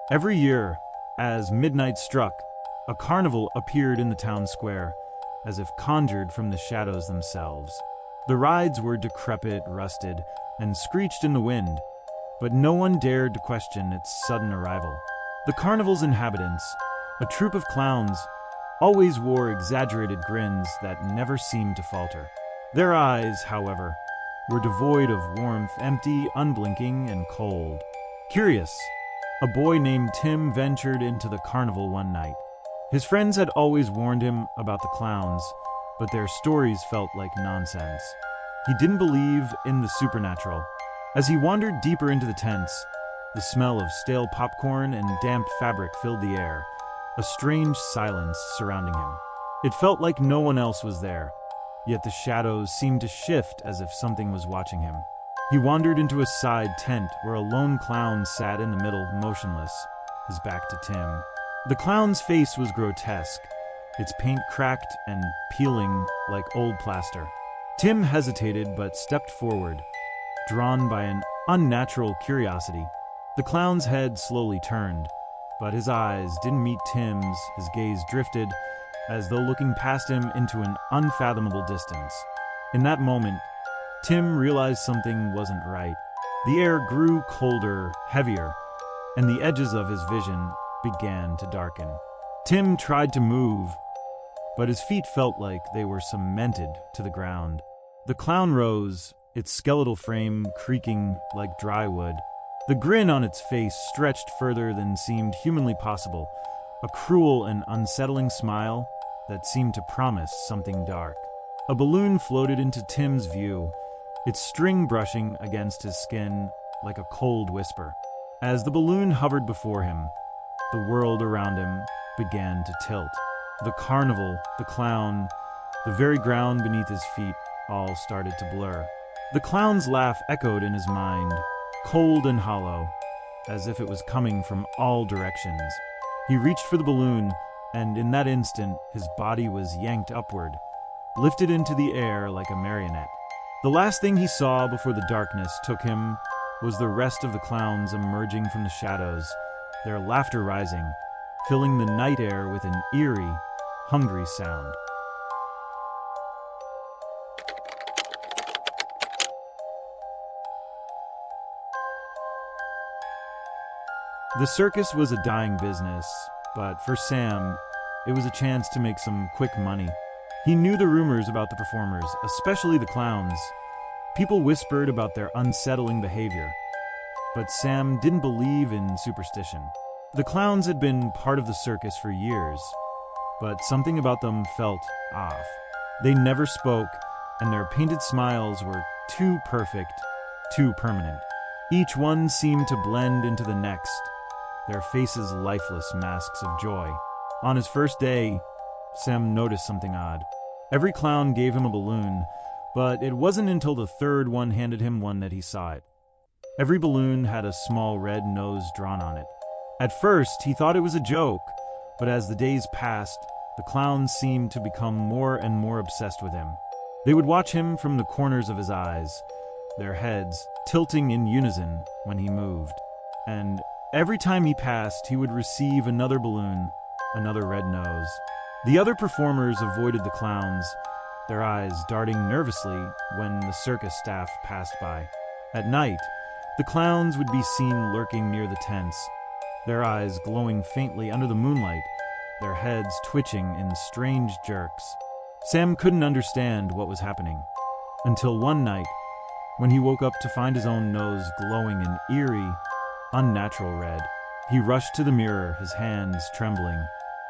Every year, as midnight struck, a carnival appeared in the town square, as if conjured from the shadows themselves. The rides were decrepit, rusted, and screeched in the wind, but no one dared to question its sudden arrival. The carnival's inhabitants, a troupe of clowns, always wore exaggerated grins that never seemed to falter. Their eyes, however, were devoid of warmth, empty, unblinking, and cold. Curious, a boy named Tim ventured into the carnival one night. His friends had always warned him about the clowns, but their stories felt like nonsense. He didn't believe in the supernatural. As he wandered deeper into the tents, the smell of stale popcorn and damp fabric filled the air, a strange silence surrounding him. It felt like no one else was there, yet the shadows seemed to shift as if something was watching him. He wandered into a side tent where a lone clown sat in the middle, motionless, his back to Tim. The clown's face was grotesque, its paint cracked and peeling like old plaster. Tim hesitated but stepped forward, drawn by an unnatural curiosity. The clown's head slowly turned, but his eyes didn't meet Tim's. His gaze drifted, as though looking past him into an unfathomable distance. In that moment, Tim realized something wasn't right. The air grew colder, heavier, and the edges of his vision began to darken. Tim tried to move, but his feet felt like they were cemented to the ground. The clown rose, its skeletal frame creaking like dry wood. The grin on its face stretched further than seemed humanly possible, a cruel and unsettling smile that seemed to promise something dark. A balloon floated into Tim's view, its string brushing against his skin like a cold whisper. As the balloon hovered before him, the world around him began to tilt. The carnival, the clown, the very ground beneath his feet all started to blur. The clown's laugh echoed in his mind, cold and hollow, as if it was coming from all directions. He reached for the balloon, and in that instant, his body was yanked upward, lifted into the air like a marionette. The last thing he saw before the darkness took him was the rest of the clowns emerging from the shadows, their laughter rising, filling the night air with an eerie, hungry sound. The circus was a dying business, but for Sam, it was a chance to make some quick money. He knew the rumors about the performers, especially the clowns. People whispered about their unsettling behavior, but Sam didn't believe in superstition. The clowns had been part of the circus for years, but something about them felt off. They never spoke, and their painted smiles were too perfect, too permanent. Each one seemed to blend into the next, their faces lifeless masks of joy. On his first day, Sam noticed something odd. Every clown gave him a balloon, but it wasn't until the third one handed him one that he saw it. Every balloon had a small red nose drawn on it. At first, he thought it was a joke, but as the days passed, the clowns seemed to become more and more obsessed with him. They would watch him from the corners of his eyes, their heads tilting in unison when he moved. And every time he passed, he would receive another balloon, another red nose. The other performers avoided the clowns, their eyes darting nervously when the circus staff passed by. At night, the clowns would be seen lurking near the tents, their eyes glowing faintly under the moonlight, their heads twitching in strange jerks. Sam couldn't understand what was happening, until one night, when he woke up to find his own nose glowing an eerie, unnatural red. He rushed to the mirror, his hands trembling.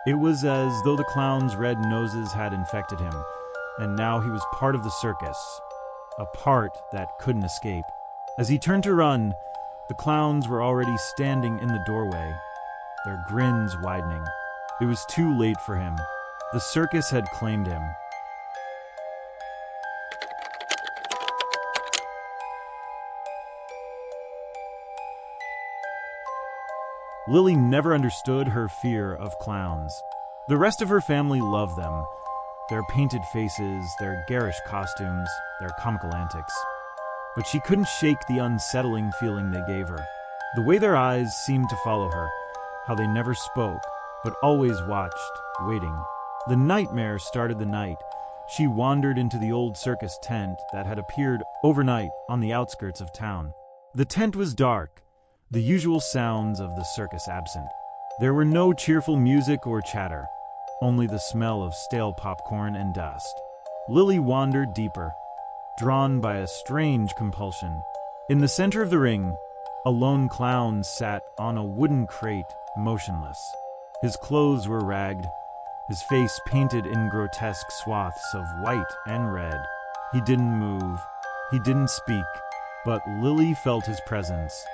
It was as though the clowns' red noses had infected him, and now he was part of the circus, a part that couldn't escape. As he turned to run, the clowns were already standing in the doorway, their grins widening. It was too late for him. The circus had claimed him. Lily never understood her fear of clowns. The rest of her family loved them, their painted faces, their garish costumes, their comical antics. But she couldn't shake the unsettling feeling they gave her. The way their eyes seemed to follow her, how they never spoke, but always watched, waiting. The nightmare started the night. She wandered into the old circus tent that had appeared overnight on the outskirts of town. The tent was dark, the usual sounds of the circus absent. There were no cheerful music or chatter, only the smell of stale popcorn and dust. Lily wandered deeper, drawn by a strange compulsion. In the center of the ring, a lone clown sat on a wooden crate, motionless. His clothes were ragged, his face painted in grotesque swaths of white and red. He didn't move, he didn't speak, but Lily felt his presence.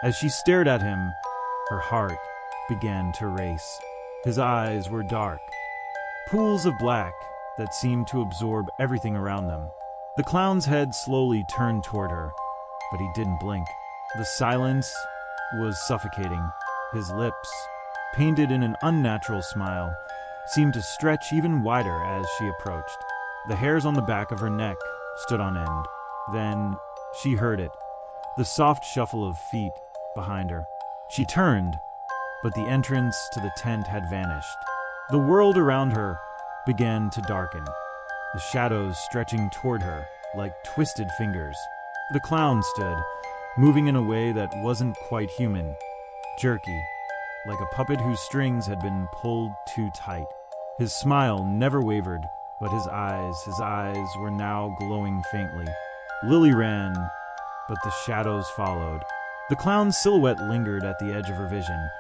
As she stared at him, her heart began to race. His eyes were dark, pools of black that seemed to absorb everything around them. The clown's head slowly turned toward her, but he didn't blink. The silence was suffocating. His lips, painted in an unnatural smile, seemed to stretch even wider as she approached. The hairs on the back of her neck stood on end. Then she heard it, the soft shuffle of feet behind her. She turned, but the entrance to the tent had vanished. The world around her began to darken, the shadows stretching toward her like twisted fingers. The clown stood, moving in a way that wasn't quite human, jerky, like a puppet whose strings had been pulled too tight. His smile never wavered, but his eyes were now glowing faintly. Lily ran, but the shadows followed. The clown's silhouette lingered at the edge of her vision,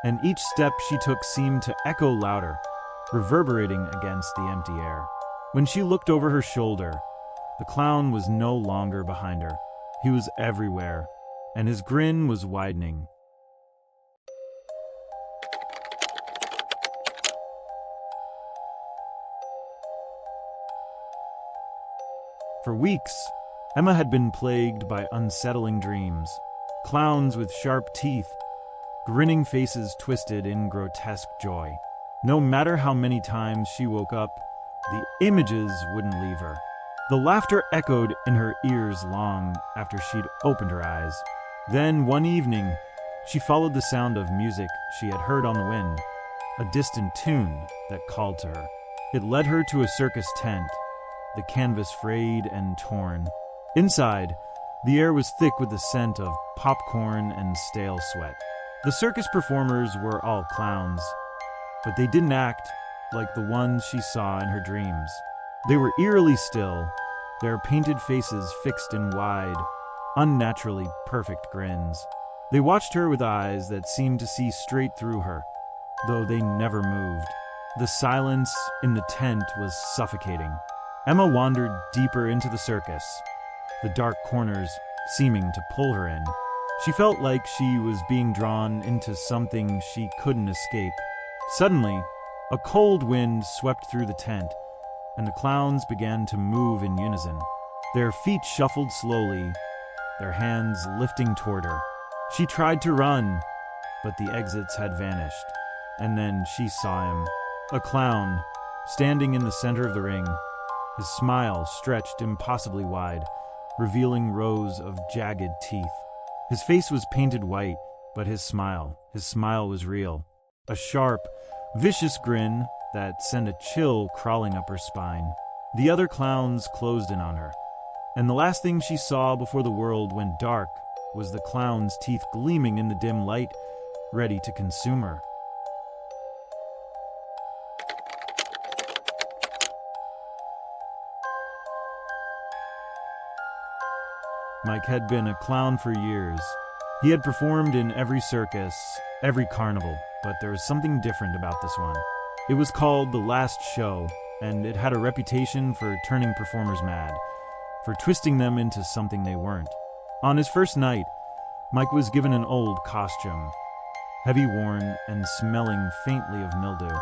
and each step she took seemed to echo louder, reverberating against the empty air. When she looked over her shoulder, the clown was no longer behind her. He was everywhere, and his grin was widening. For weeks, Emma had been plagued by unsettling dreams. Clowns with sharp teeth, grinning faces twisted in grotesque joy. No matter how many times she woke up, the images wouldn't leave her. The laughter echoed in her ears long after she'd opened her eyes. Then, one evening, she followed the sound of music she had heard on the wind, a distant tune that called to her. It led her to a circus tent, the canvas frayed and torn. Inside, the air was thick with the scent of popcorn and stale sweat. The circus performers were all clowns, but they didn't act like the ones she saw in her dreams. They were eerily still, their painted faces fixed in wide, unnaturally perfect grins. They watched her with eyes that seemed to see straight through her, though they never moved. The silence in the tent was suffocating. Emma wandered deeper into the circus, the dark corners seeming to pull her in. She felt like she was being drawn into something she couldn't escape. Suddenly, a cold wind swept through the tent, and the clowns began to move in unison. Their feet shuffled slowly, their hands lifting toward her. She tried to run, but the exits had vanished. And then she saw him, a clown, standing in the center of the ring. His smile stretched impossibly wide, revealing rows of jagged teeth. His face was painted white, but his smile was real. A sharp, vicious grin that sent a chill crawling up her spine. The other clowns closed in on her, and the last thing she saw before the world went dark was the clown's teeth gleaming in the dim light, ready to consume her. Mike had been a clown for years. He had performed in every circus, every carnival, but there was something different about this one. It was called The Last Show, and it had a reputation for turning performers mad, for twisting them into something they weren't. On his first night, Mike was given an old costume, heavy worn and smelling faintly of mildew.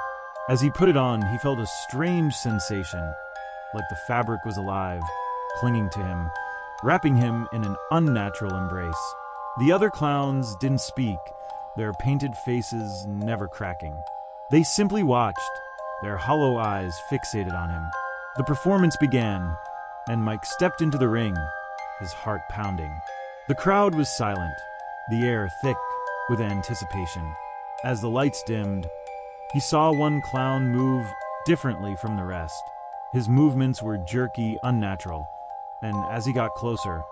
As he put it on, he felt a strange sensation, like the fabric was alive, clinging to him, wrapping him in an unnatural embrace. The other clowns didn't speak, their painted faces never cracking. They simply watched, their hollow eyes fixated on him. The performance began, and Mike stepped into the ring, his heart pounding. The crowd was silent, the air thick with anticipation. As the lights dimmed, he saw one clown move differently from the rest. His movements were jerky, unnatural, and as he got closer,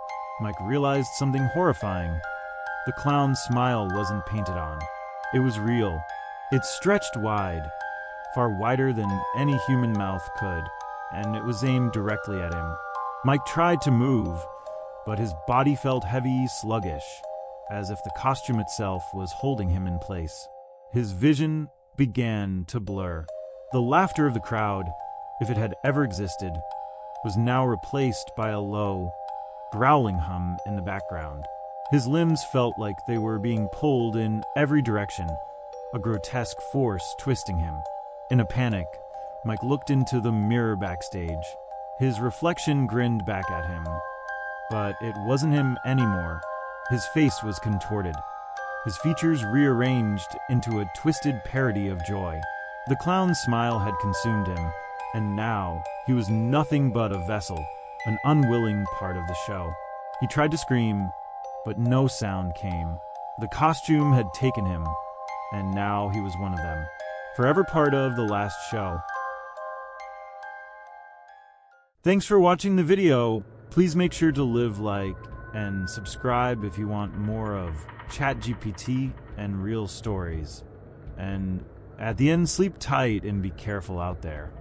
Mike realized something horrifying. The clown's smile wasn't painted on. It was real. It stretched wide, far wider than any human mouth could, and it was aimed directly at him. Mike tried to move, but his body felt heavy, sluggish, as if the costume itself was holding him in place. His vision began to blur. The laughter of the crowd, if it had ever existed, was now replaced by a low, growling hum in the background. His limbs felt like they were being pulled in every direction, a grotesque force twisting him. In a panic, Mike looked into the mirror backstage. His reflection grinned back at him, but it wasn't him anymore. His face was contorted, his features rearranged into a twisted parody of joy. The clown's smile had consumed him, and now he was nothing but a vessel, an unwilling part of the show. He tried to scream, but no sound came. The costume had taken him, and now he was one of them, forever part of the last show. Thanks for watching the video. Please make sure to like and subscribe if you want more of ChatGPT and real stories. And at the end, sleep tight and be careful out there.